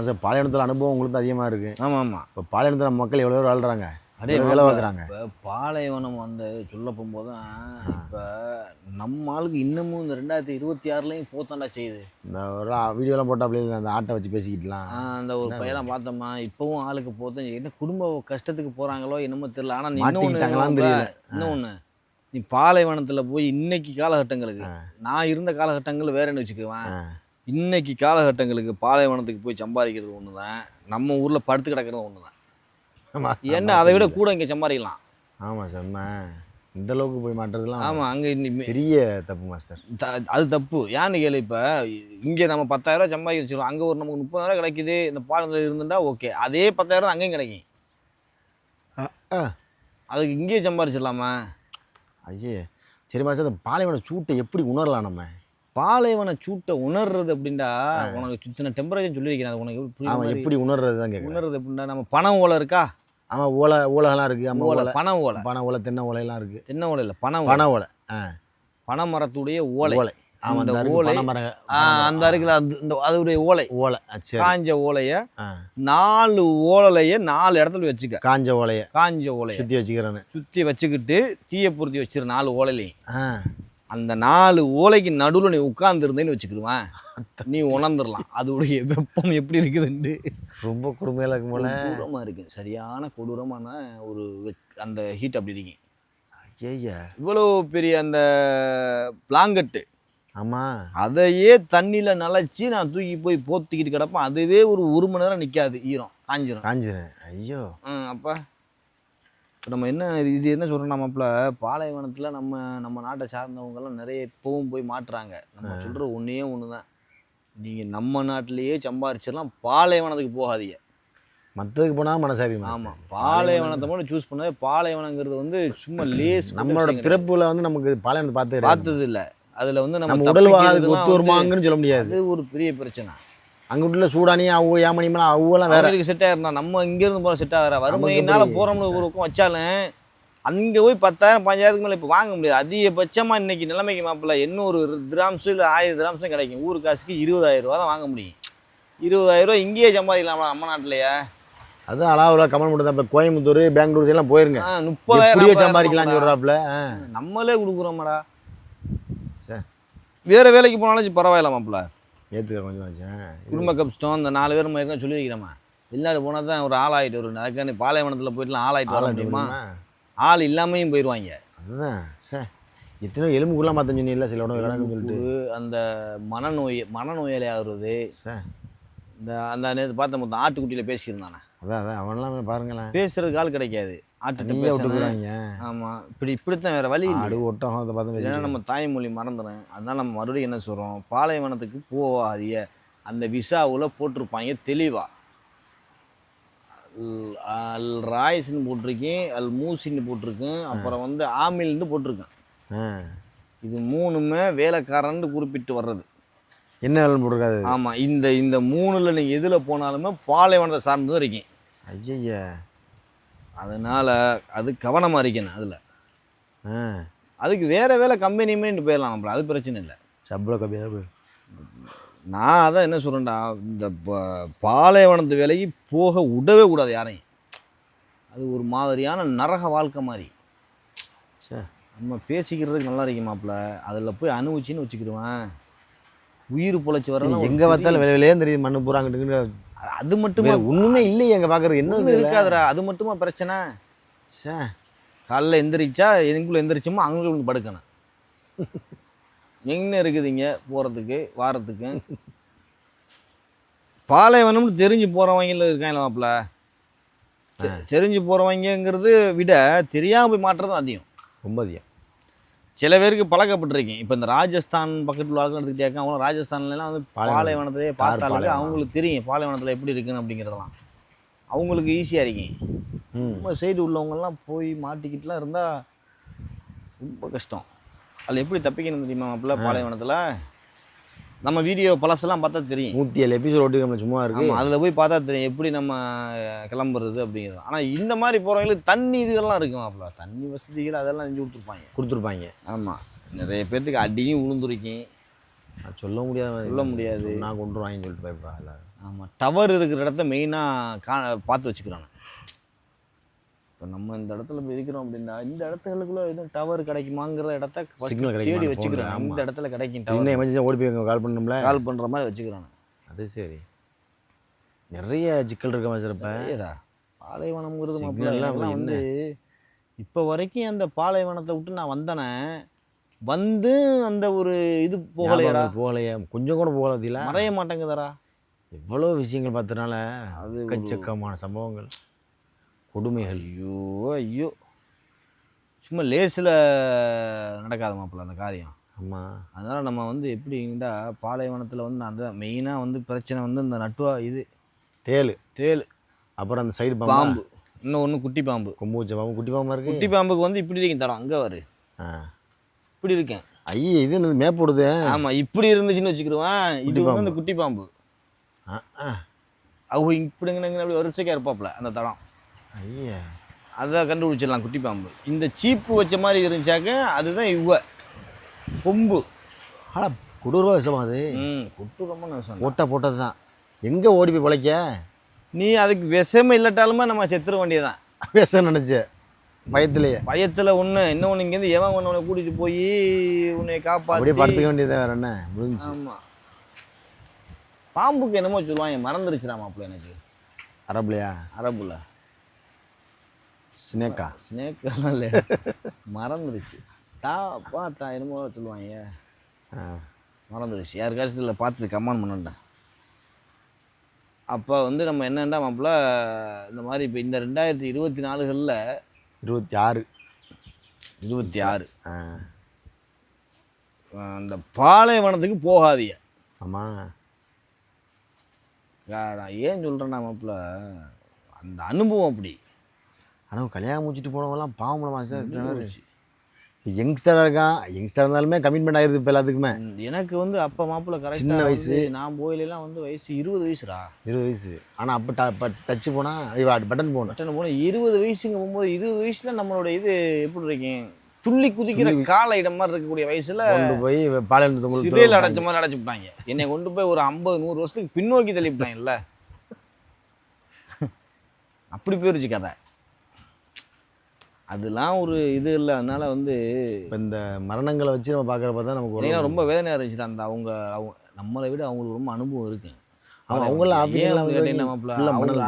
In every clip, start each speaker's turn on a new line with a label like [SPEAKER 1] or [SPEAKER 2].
[SPEAKER 1] Sir பாலைவனத்தில் அனுபவம் உங்களுக்கு அதிகமாக இருக்குது.
[SPEAKER 2] ஆமாம் ஆமாம்.
[SPEAKER 1] இப்போ பாலைவனத்தில் மக்கள் எவ்வளோ பேர் வாழ்கிறாங்க,
[SPEAKER 2] அதே
[SPEAKER 1] வேலை பார்க்குறாங்க.
[SPEAKER 2] இப்போ பாலைவனம் வந்து சொல்ல போகும்போது தான் இப்போ நம்ம ஆளுக்கு இன்னமும் இந்த 2026லையும் போத்தாண்டா செய்யுது.
[SPEAKER 1] இந்த ஒரு வீடியோலாம் போட்டால் அப்படி அந்த ஆட்டை வச்சு பேசிக்கிட்டலாம்.
[SPEAKER 2] அந்த ஒரு பையெல்லாம் பார்த்தோம்மா இப்போவும் ஆளுக்கு போதும் என்ன குடும்ப கஷ்டத்துக்கு போகிறாங்களோ என்னமோ தெரியல. ஆனால்
[SPEAKER 1] மாட்டிக்கிட்டாங்களான்னு தெரியல.
[SPEAKER 2] இன்னொன்று நீ பாலைவனத்தில் போய் இன்னைக்கு காலகட்டங்களுக்கு நான் இருந்த காலகட்டங்கள் வேறன்னு வச்சுக்குவேன். இன்னைக்கு காலகட்டங்களுக்கு பாலைவனத்துக்கு போய் சம்பாதிக்கிறது ஒன்று தான், நம்ம ஊரில் படுத்து கிடக்கிறது ஒன்று தான். என்ன அதை விட கூட இங்கே சம்பாதிக்கலாம்.
[SPEAKER 1] ஆமாம் சார், இந்த அளவுக்கு போய் மாட்டுறதுலாம்.
[SPEAKER 2] ஆமாம், அங்கே
[SPEAKER 1] பெரிய தப்பு மாஸ்டர்.
[SPEAKER 2] அது தப்பு. ஏன்னு கேளு, இப்போ இங்கே நம்ம 10,000 சம்பாதிக்க வச்சுருவோம், அங்கே ஒரு நமக்கு 30,000 கிடைக்குது. இந்த பாலத்தில் இருந்துட்டா ஓகே, அதே 10,000 அங்கேயும் கிடைக்கும். அதுக்கு இங்கேயே சம்பாதிச்சிடலாமா?
[SPEAKER 1] ஐயே சரி மாஸ்டர், இந்த பாலைவன சூட்டை எப்படி உணரலாம் நம்ம?
[SPEAKER 2] பாலைவன சூட்டை உணர்றது அப்படின்டா உனக்கு சுத்தின டெம்பரேச்சர் சொல்லியிருக்கிறேன். அது உனக்கு
[SPEAKER 1] எப்படி உணர்றது தான் கேட்குறேன்.
[SPEAKER 2] உணர்றது எப்படின்னா, நம்ம பனை ஓலை இருக்கா?
[SPEAKER 1] ஆமாம், ஓலைலாம் இருக்குது. ஆமாம்,
[SPEAKER 2] ஓலை, பனை ஓலை.
[SPEAKER 1] பனை ஓலை, தென்னை ஓலையெல்லாம் இருக்குது.
[SPEAKER 2] தென்னை ஓலை இல்லை, பனை
[SPEAKER 1] ஓலை.
[SPEAKER 2] பனை மரத்துடைய ஓலை.
[SPEAKER 1] ஆமாம்,
[SPEAKER 2] அந்த ஓலை அந்த அருகில் அந்த அதோடைய ஓலை காஞ்ச ஓலைய 4 ஓலையை 4 இடத்துல வச்சுக்க. காஞ்ச ஓலையை சுற்றி வச்சுக்கிறேன்னு சுற்றி வச்சுக்கிட்டு தீயை பொருத்தி வச்சிரு 4 ஓலையிலையும். அந்த 4 ஓலைக்கு நடுவில் நீ உட்கார்ந்துருந்தேன்னு வச்சுக்கிடுவேன், நீ உணர்ந்துடலாம் அதோடைய வெப்பம் எப்படி இருக்குதுன்ட்டு.
[SPEAKER 1] ரொம்ப கொடுமையாக இருக்கும் போல.
[SPEAKER 2] கொடூரமாக இருக்குது, சரியான கொடூரமான ஒரு அந்த ஹீட் அப்படி இருக்கு.
[SPEAKER 1] ஐயா
[SPEAKER 2] இவ்வளோ பெரிய அந்த பிளாங்கெட்டு,
[SPEAKER 1] ஆமாம்,
[SPEAKER 2] அதையே தண்ணியில் நனைச்சி நான் தூக்கி போய் போத்திக்கிட்டு கிடப்பேன். அதுவே ஒரு மணி நேரம் நிற்காது, ஈரம் காஞ்சிரும். ஐயோ அப்போ நம்ம என்ன இது என்ன சொல்கிறோம், நம்மள பாலைவனத்தில் நம்ம நாட்டை சார்ந்தவங்கெல்லாம் நிறைய இப்போவும் போய் மாட்டுறாங்க. நம்ம சொல்கிற ஒன்று தான், நீங்கள் நம்ம நாட்டிலேயே சம்பாரிச்சிடலாம், பாலைவனத்துக்கு போகாதீங்க.
[SPEAKER 1] மற்றதுக்கு போனால் மனசாரி.
[SPEAKER 2] ஆமாம், பாலைவனத்தை மட்டும் சூஸ் பண்ணவே. பாலைவனங்கிறது வந்து சும்மா லேஸ்,
[SPEAKER 1] நம்மளோட பிறப்புல வந்து நமக்கு பாலைவனத்தை பார்த்தது
[SPEAKER 2] இல்லை. அதில் வந்து நம்ம
[SPEAKER 1] உடல் ஒத்து வருமாங்கன்னு சொல்ல முடியாது.
[SPEAKER 2] அது ஒரு பெரிய பிரச்சனை.
[SPEAKER 1] அங்கிட்டுள்ள சூடானி அவங்க ஏமணிமெல்லாம் அவங்கெல்லாம் வேற
[SPEAKER 2] செட் ஆகிருந்தா நம்ம இங்கேருந்து போகிற செட் ஆகிற வறுமையினால போகிறோம்னு ஊருக்கும் வச்சாலும் அங்கே போய் 10,000 15,000 மேலே இப்போ வாங்க முடியாது. அதிகபட்சமாக இன்றைக்கி நிலைமைக்கு மாப்பிள்ள 800 கிராம்ஸு இல்லை 1000 கிராம்ஸும் கிடைக்கும். ஊர் காசுக்கு 20,000 ரூபா தான் வாங்க முடியும். 20,000 ரூபா இங்கேயே சம்பாதிக்கலாமா நம்ம நாட்டிலையா?
[SPEAKER 1] அதுவும் அளவில் கமல் மட்டும் தான். இப்போ கோயம்புத்தூர் பெங்களூர் எல்லாம் போயிருங்க,
[SPEAKER 2] 30,000
[SPEAKER 1] சம்பாதிக்கலாம்னு சொல்கிறாப்புல.
[SPEAKER 2] நம்மளே கொடுக்குறோம்டா சார். வேறு வேலைக்கு போனாலும் பரவாயில்ல மாப்பிள்ள,
[SPEAKER 1] ஏற்றுக்க கொஞ்சம் வச்சு
[SPEAKER 2] குடும்ப கஷ்டம். இந்த 4 பேர் மாதிரி சொல்லி வைக்கிறோமா, வெளிநாடு போனால் தான் ஒரு ஆளாயிட்டு ஒரு அதுக்காண்டி பாலைவனத்தில் போயிட்டுலாம் ஆளாயிட்டு வர முடியுமா? ஆள் இல்லாமையும் போயிடுவாங்க.
[SPEAKER 1] அதுதான் சார், எத்தனையோ எலும்புக்குலாம் மாற்ற சொன்னீங்களா சில உடம்பு வேணாம்னு சொல்லிட்டு.
[SPEAKER 2] அந்த மனநோயாளி ஆகுறது சார். இந்த அந்த நேற்று பார்த்த மொத்தம் ஆட்டுக்குட்டியில் பேசியிருந்தானே, அதான்
[SPEAKER 1] அவன்லாம் பாருங்களேன்,
[SPEAKER 2] பேசுறதுக்கு ஆள் கிடைக்காது. ஆட்டுட்டு விட்டுக்கிறாங்க. ஆமாம், இப்படித்தான், வேறு வழி இல்லை.
[SPEAKER 1] ஒட்டகம் பார்த்து
[SPEAKER 2] ஏன்னா நம்ம தாய்மொழி மறந்துடுறேன். அதனால் நம்ம மறுபடியும் என்ன சொல்கிறோம், பாலைவனத்துக்கு போகாதீங்க. அந்த விசாவில் போட்டிருப்பாங்க தெளிவாக, அல் ராய்ஸ்ன்னு போட்டிருக்கேன், அல் மூசின்னு போட்டிருக்கேன், அப்புறம் வந்து ஆமில்னு போட்டிருக்கேன். இது 3மே வேலைக்காரன்னு குறிப்பிட்டு வர்றது.
[SPEAKER 1] என்ன வேலை போட்டிருக்காது?
[SPEAKER 2] ஆமாம், இந்த 3ல் நீங்கள் எதில் போனாலுமே பாலைவனத்தை சார்ந்து தான் இருக்கேன்.
[SPEAKER 1] ஐயா, அதனால்
[SPEAKER 2] அது கவனமாக இருக்கேன். அதில் அதுக்கு வேறு வேலை கம்பெனியுமே போயிடலாம், அது பிரச்சனை இல்லை.
[SPEAKER 1] சம்பளம் கம்மியாக.
[SPEAKER 2] நான் அதான் என்ன சொல்கிறேன்டா, இந்த பாலைவனத்து வேலைக்கு போக விடவே கூடாது யாரையும். அது ஒரு மாதிரியான நரக வாழ்க்கை மாதிரி. நம்ம பேசிக்கிறதுக்கு நல்லா இருக்கும் மாப்பிள்ள, அதில் போய் அனுபவிச்சின்னு வச்சுக்கிடுவேன். உயிர் பொழைச்சி வரணும்.
[SPEAKER 1] எங்கே பார்த்தாலும் வேலையிலே தெரியுது, மண்ணு போகிறாங்கிட்டு.
[SPEAKER 2] அது மட்டுமே
[SPEAKER 1] ஒன்றுமே இல்லையே எங்கே பார்க்குறது, என்ன
[SPEAKER 2] இருக்காதுடா. அது மட்டுமா பிரச்சனை? காலைல எந்திரிச்சா எங்குள்ள எந்திரிச்சோமோ அங்கே படுக்கணும். எங்கே இருக்குதுங்க போகிறதுக்கு வாரத்துக்கு? பாலைவனம்னு தெரிஞ்சு போகிறவங்கள இருக்காங்களா மாப்பிள்ள? தெரிஞ்சு போகிறவங்கிறது விட தெரியாமல் போய் மாட்டுறதும் அதிகம், ரொம்ப அதிகம். சில பேருக்கு பழக்கப்பட்டிருக்கேன். இப்போ இந்த ராஜஸ்தான் பக்கத்தில் எடுத்துக்கிட்டே அவங்களும் ராஜஸ்தான்லாம் வந்து பாலைவனத்திலே பார்த்தாலே அவங்களுக்கு தெரியும் பாலைவனத்தில் எப்படி இருக்குன்னு அப்படிங்கிறதெல்லாம் அவங்களுக்கு ஈஸியாக இருக்கும். ரொம்ப சைடு உள்ளவங்கெல்லாம் போய் மாட்டிக்கிட்டுலாம் இருந்தால் ரொம்ப கஷ்டம். அதில் எப்படி தப்பிக்கணும் தெரியுமா மாப்பிள்ள? பாலைவனத்தில் நம்ம வீடியோ பழசெல்லாம் பார்த்தா தெரியும்.
[SPEAKER 1] 107 எபிசோட் ஓட்டி நம்ம சும்மா இருக்கும்,
[SPEAKER 2] அதில் போய் பார்த்தா தெரியும் எப்படி நம்ம கிளம்புறது அப்படிங்கிறது. ஆனால் இந்த மாதிரி போகிறவங்களுக்கு தண்ணி இதுகள்லாம் இருக்கும் மாப்பிள்ள, தண்ணி வசதிகள் அதெல்லாம் செஞ்சு
[SPEAKER 1] கொடுத்துருப்பாங்க.
[SPEAKER 2] ஆமாம், நிறைய பேர்த்துக்கு அடியும் விழுந்துருக்கேன்,
[SPEAKER 1] சொல்ல முடியாது
[SPEAKER 2] நான்
[SPEAKER 1] கொண்டு வாங்கன்னு சொல்லிட்டு பயப்படா எல்லாரும்.
[SPEAKER 2] ஆமாம், டவர் இருக்கிற இடத்த மெயினாக பார்த்து வச்சுக்கிறானு. இப்போ நம்ம இந்த இடத்துல போய் இருக்கிறோம் அப்படின்னா இந்த இடத்துகளுக்குள்ள எதுவும் டவர் கிடைக்குமாங்கிற இடத்த
[SPEAKER 1] சிக்னல்
[SPEAKER 2] தேடி
[SPEAKER 1] கிடைக்கும்
[SPEAKER 2] வச்சுக்கிறான்.
[SPEAKER 1] ஆமாம்.
[SPEAKER 2] இந்த இடத்துல கிடைக்கும்
[SPEAKER 1] இன்னும்
[SPEAKER 2] டவர்,
[SPEAKER 1] எமர்ஜென்சி ஓடி போய் கால் பண்ணணும்ல,
[SPEAKER 2] கால் பண்ணுற மாதிரி வச்சுக்கிறானு.
[SPEAKER 1] அது சரி. நிறைய சிக்கல் இருக்க மாதிரி இப்போ
[SPEAKER 2] ஏடா பாலைவனம்ங்கிறது
[SPEAKER 1] Signal
[SPEAKER 2] மாப்பிள்ளை
[SPEAKER 1] எல்லாம்
[SPEAKER 2] எல்லாம்
[SPEAKER 1] என்ன?
[SPEAKER 2] வந்து இப்போ வரைக்கும் அந்த பாலைவனத்தை விட்டு நான் வந்தனே, வந்து அந்த ஒரு இது போகலையடா,
[SPEAKER 1] போகலையே, கொஞ்சம் கூட போகலதில்ல,
[SPEAKER 2] மறைய மாட்டேங்குதடா.
[SPEAKER 1] எவ்வளோ விஷயங்கள் பார்த்தனால
[SPEAKER 2] அது
[SPEAKER 1] எக்கச்சக்கமான சம்பவங்கள், கொடுமைகள்.
[SPEAKER 2] ஐயோ ஐயோ, சும்மா லேசில் நடக்காத மாப்பிள்ள அந்த காரியம்.
[SPEAKER 1] ஆமாம்.
[SPEAKER 2] அதனால் நம்ம வந்து எப்படின்னா பாலைவனத்தில் வந்து அந்த மெயினாக வந்து பிரச்சனை வந்து இந்த நட்டுவா இது
[SPEAKER 1] தேள்,
[SPEAKER 2] தேள்,
[SPEAKER 1] அப்புறம் அந்த சைடு
[SPEAKER 2] பாம்பு, இன்னும் ஒன்று குட்டி பாம்பு.
[SPEAKER 1] கொம்பு வச்ச பாம்பு, குட்டி பாம்பா இருக்கு.
[SPEAKER 2] குட்டி பாம்புக்கு வந்து இப்படி இருக்கேன் தடம், அங்கே வரு இப்படி இருக்கேன்.
[SPEAKER 1] ஐயே, இது என்னது மேப் போடுது.
[SPEAKER 2] ஆமாம், இப்படி இருந்துச்சுன்னு வச்சுக்கிடுவேன். இது வந்து அந்த குட்டி பாம்பு. அவங்க இப்படிங்க அப்படி வரிசைக்காக இருப்பாப்புல அந்த தடம்.
[SPEAKER 1] ஐயா,
[SPEAKER 2] அதை கண்டுபிடிச்சிடலாம் குட்டி பாம்பு. இந்த சீப்பு வச்ச மாதிரி இருந்துச்சாக்க அதுதான் கொம்பு.
[SPEAKER 1] ஆனால் கொடூரமாக விஷமா அது.
[SPEAKER 2] கொட்டூரமாக நான்
[SPEAKER 1] ஓட்டை போட்டது தான். எங்கே ஓடி போய் பிழைக்க?
[SPEAKER 2] நீ அதுக்கு விஷமே இல்லாட்டாலுமே நம்ம செத்துற வேண்டியதான்.
[SPEAKER 1] விஷம் நினச்ச பயத்துலையே,
[SPEAKER 2] பயத்தில் ஒன்று இன்னொன்று இங்கேருந்து எவன் உன்னை கூட்டிகிட்டு போய் உன்னை காப்பாற்றி
[SPEAKER 1] அப்படியே படுத்துக்க வேண்டியதான், வேற என்ன முடிஞ்சு.
[SPEAKER 2] ஆமாம், பாம்புக்கு என்னமோ சொல்லுவாங்க, மறந்துருச்சுடா மாப்பிள்ள எனக்கு.
[SPEAKER 1] அரபுலையா?
[SPEAKER 2] அரபுல ஸ்னேக்கெல்லாம் இல்லை, மறந்துருச்சு. பார்த்தா என்னமோ சொல்லுவாங்க, மறந்துருச்சு. யாருக்காச்சும் இதில் பார்த்துட்டு கமெண்ட் பண்ணிட்டேன். அப்போ வந்து நம்ம என்னென்னா மாப்பிள்ள இந்த மாதிரி இப்போ இந்த 2024களில் 26 அந்த பாலைவனத்துக்கு போகாதீங்க.
[SPEAKER 1] ஆமாம்.
[SPEAKER 2] நான் ஏன் சொல்கிறேன்னா மாப்பிள்ள அந்த அனுபவம் அப்படி.
[SPEAKER 1] ஆனால் கல்யாணம் முடிச்சுட்டு போனவங்கலாம் பாவம் மாச்சு. இப்போ யங்ஸ்டராக இருக்கான், யங்ஸ்டராக இருந்தாலுமே கமிட்மெண்ட் ஆகிடுது இப்போ எல்லாத்துக்குமே.
[SPEAKER 2] எனக்கு வந்து அப்போ மாப்பிள்ள கரெக்டாக
[SPEAKER 1] சின்ன வயசு.
[SPEAKER 2] நான் போயிலாம் வந்து வயசு 20 வயசுடா.
[SPEAKER 1] 20 வயசு. ஆனால் அப்போ டச்சு போனால் பட்டன் போனேன்.
[SPEAKER 2] பட்டன் போனால் 20 வயசுங்க போகும்போது 20 வயசில் நம்மளோட இது எப்படி இருக்கேன், துள்ளி குதிக்கிற கால இடம் மாதிரி இருக்கக்கூடிய வயசில்
[SPEAKER 1] கொண்டு போய் பாலைவனத்தை
[SPEAKER 2] சிறையில் அடைச்ச மாதிரி அடைச்சி விட்டாங்க. என்னை கொண்டு போய் ஒரு 50-100 வருஷத்துக்கு பின்னோக்கி தள்ளிவிட்டாங்கல்ல, அப்படி போயிருச்சு கதை. அதெல்லாம் ஒரு இது இல்லை. அதனால வந்து
[SPEAKER 1] இப்போ இந்த மரணங்களை வச்சு நம்ம பார்க்குறப்ப தான் நமக்கு
[SPEAKER 2] ரொம்ப வேதனையாக இருந்துச்சு. அந்த அவங்க நம்மளை விட அவங்களுக்கு ரொம்ப அனுபவம் இருக்கு.
[SPEAKER 1] அவங்களாம்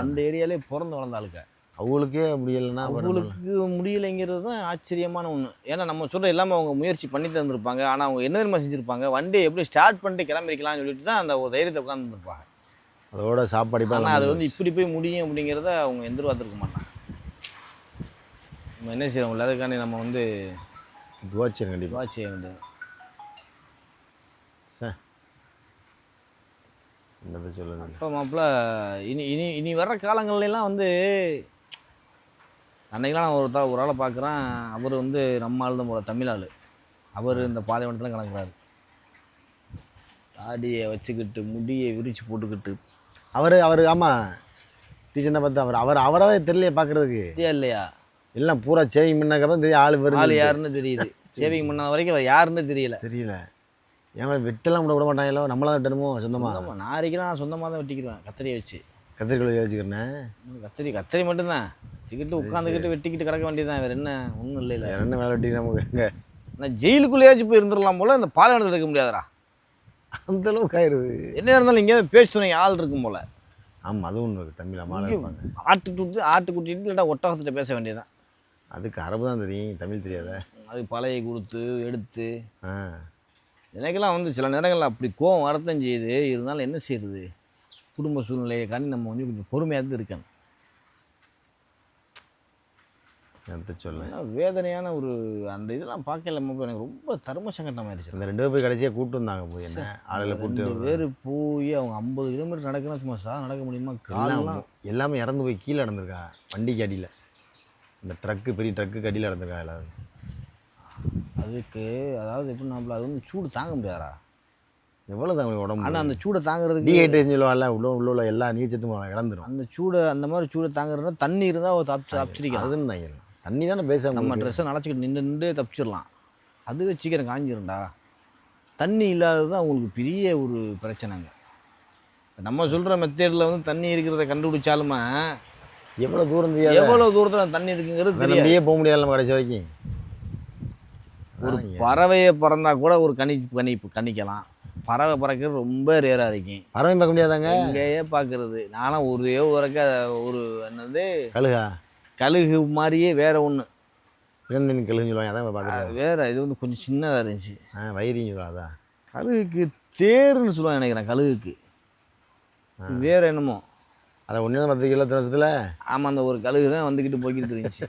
[SPEAKER 2] அந்த ஏரியாலே பிறந்து வளர்ந்தாளுக்க,
[SPEAKER 1] அவங்களுக்கே முடியலைன்னா
[SPEAKER 2] அவங்களுக்கு முடியலைங்கிறது தான் ஆச்சரியமான ஒன்று. ஏன்னா நம்ம சொல்கிற எல்லாமே அவங்க முயற்சி பண்ணி தந்துருப்பாங்க. ஆனால் அவங்க என்ன தெரியுமா செஞ்சுருப்பாங்க, வண்டியை எப்படி ஸ்டார்ட் பண்ணிட்டு கிளம்பிக்கலாம்னு சொல்லிட்டு தான் அந்த ஒரு தைரியத்தை உட்காந்துருப்பாங்க.
[SPEAKER 1] அதோட சாப்பாடு.
[SPEAKER 2] ஆனால் அது வந்து இப்படி போய் முடியும் அப்படிங்கிறத அவங்க எதிர்பார்த்துருக்க மாட்டாங்க. நம்ம என்ன செய்யறோம், அதுக்காண்டி நம்ம வந்து
[SPEAKER 1] துவா செய்ய
[SPEAKER 2] வேண்டியது.
[SPEAKER 1] சார் என்னது சொல்லுங்க.
[SPEAKER 2] இப்போ மாப்பிள்ள இனி இனி இனி வர்ற காலங்கள்லாம் வந்து அன்றைக்கெலாம் நான் ஒரு ஆளை பார்க்குறேன். அவர் வந்து நம்ம ஆள் தான் போல, தமிழ் ஆள். அவர் இந்த பாலைவனத்தில் கலக்குறாரு, தாடியை வச்சுக்கிட்டு முடியை விரித்து போட்டுக்கிட்டு.
[SPEAKER 1] அவர் ஆமாம், டீச்சர்னை பார்த்து அவராகவே தெரியலையே பார்க்குறதுக்கு.
[SPEAKER 2] இல்லையா,
[SPEAKER 1] எல்லாம் பூரா சேவிங் பண்ணாக்கப்புறம் தெரியும் ஆள்
[SPEAKER 2] யாருன்னு தெரியுது. சேவிங் பண்ண வரைக்கும் அவர் யாருன்னு தெரியல.
[SPEAKER 1] ஏன் வெட்டெல்லாம் விட மாட்டாங்களோ, நம்மளாம் வெட்டணுமோ சொந்தமாக?
[SPEAKER 2] நான் அரைக்கலாம், நான் சொந்தமாக தான் வெட்டிக்கிடுவேன், கத்திரியை வச்சு.
[SPEAKER 1] கத்திரிக்கோள் வச்சுக்கிறேன்.
[SPEAKER 2] கத்திரி மட்டும்தான் வச்சுக்கிட்டு உட்காந்துக்கிட்டு வெட்டிக்கிட்டு கிடக்க வேண்டியதுதான். வேறு என்ன ஒன்றும் இல்லை.
[SPEAKER 1] என்ன வேலை வெட்டி நமக்கு எங்கே?
[SPEAKER 2] நான் ஜெயிலுக்குள்ளேயாச்சும் போய் இருந்துடலாம் போல், இந்த பாலைவனத்தில் இருக்க முடியாதுடா.
[SPEAKER 1] அந்த அளவுக்கு ஆயிடுது.
[SPEAKER 2] என்ன இருந்தாலும் இங்கேயாவது பேசுகிறேன் ஆள் இருக்கும் போல்.
[SPEAKER 1] ஆமாம், அதுவும் ஒன்று இருக்குது. தமிழ் அம்மா
[SPEAKER 2] ஆட்டுக்குட்டிட்டு இல்லைடா ஒட்டகத்திட்ட பேச வேண்டியதுதான்.
[SPEAKER 1] அதுக்கு அரபு தான் தெரியும், தமிழ் தெரியாத.
[SPEAKER 2] அது பழைய கொடுத்து எடுத்து எனக்கெல்லாம் வந்து சில நேரங்களில் அப்படி கோவம் வரத்தான் செய்யுது. இருந்தாலும் என்ன செய்யுது, குடும்ப சூழ்நிலையை காண்டி நம்ம வந்து கொஞ்சம் பொறுமையாக இருந்து இருக்கணும்.
[SPEAKER 1] சொல்ல
[SPEAKER 2] வேதனையான ஒரு அந்த இதெல்லாம் பார்க்கல எனக்கு ரொம்ப தர்ம சங்கடம் ஆயிடுச்சு.
[SPEAKER 1] அந்த 2 பேர் கடைசியாக கூப்பிட்டு வந்தாங்க போய், என்ன ஆளுகளை கூப்பிட்டு
[SPEAKER 2] 2 பேர் போய் அவங்க 50 கிலோமீட்டர் நடக்கணும், சும்மா நடக்க முடியுமா? காலெல்லாம்
[SPEAKER 1] எல்லாமே இறந்து போய் கீழே நடந்திருக்கா, வண்டிக்கு அடியில். இந்த ட்ரக்கு, பெரிய ட்ரக்கு அடியில் நடந்திருக்கா எல்லாரும்.
[SPEAKER 2] அதுக்கு அதாவது எப்படி நம்மள அது வந்து சூடு தாங்க முடியாதா?
[SPEAKER 1] எவ்வளோ தாங்க உடம்பு.
[SPEAKER 2] ஆனால் அந்த சூடை தாங்கிறதுக்கு
[SPEAKER 1] டீஹைட்ரேஷன் சொல்லுவாங்கல்ல, உள்ள எல்லா நீச்சத்தும் இழந்துடும்.
[SPEAKER 2] அந்த சூடை அந்த மாதிரி சூடை தாங்கிறதுனா தண்ணி இருந்தால் தப்பிச்சிருக்கலாம்.
[SPEAKER 1] அதுன்னு தாங்க தண்ணி தானே பேச,
[SPEAKER 2] நம்ம ட்ரெஸ்ஸை நினச்சிக்கிட்டு நின்று தப்பிச்சிடலாம். அது வச்சுக்கிறேன் காஞ்சிரும்டா. தண்ணி இல்லாதது தான் அவங்களுக்கு பெரிய ஒரு பிரச்சனைங்க. நம்ம சொல்கிற மெத்தேடில் வந்து தண்ணி இருக்கிறத கண்டுபிடிச்சாலுமே
[SPEAKER 1] எவ்வளோ தூரம் தெரியாது,
[SPEAKER 2] எவ்வளோ தூரத்தில் தண்ணி இருக்குங்கிறது தெரியாது.
[SPEAKER 1] நம்பியே போக முடியாது நம்ம கடைசி வரைக்கும்.
[SPEAKER 2] ஒரு பறவையை பறந்தா கூட ஒரு கணிக்கலாம். பறவை பறக்கிறது ரொம்ப ரேராக இருக்கும்.
[SPEAKER 1] பறவை பார்க்க முடியாதாங்க,
[SPEAKER 2] எங்கேயே பார்க்குறது. நானும் ஒரு என்னது கழுகு மாதிரியே வேற ஒன்று
[SPEAKER 1] இளந்தண்ணி கழுகுன்னு சொல்லுவாங்க, அதான் பார்த்துருக்கேன்.
[SPEAKER 2] வேற இது வந்து கொஞ்சம் சின்னதாக இருந்துச்சு.
[SPEAKER 1] வயிறின்னு சொல்லுவாங்க. அதான்
[SPEAKER 2] கழுகுக்கு தேர்ன்னு சொல்லுவாங்க நினைக்கிறேன். கழுகுக்கு வேற என்னமோ
[SPEAKER 1] அதை ஒன்று தான் 10 கிலோ வருஷத்தில்.
[SPEAKER 2] ஆமாம், அந்த ஒரு கழுகு தான் வந்துக்கிட்டு போய்கிட்டு இருந்துச்சு.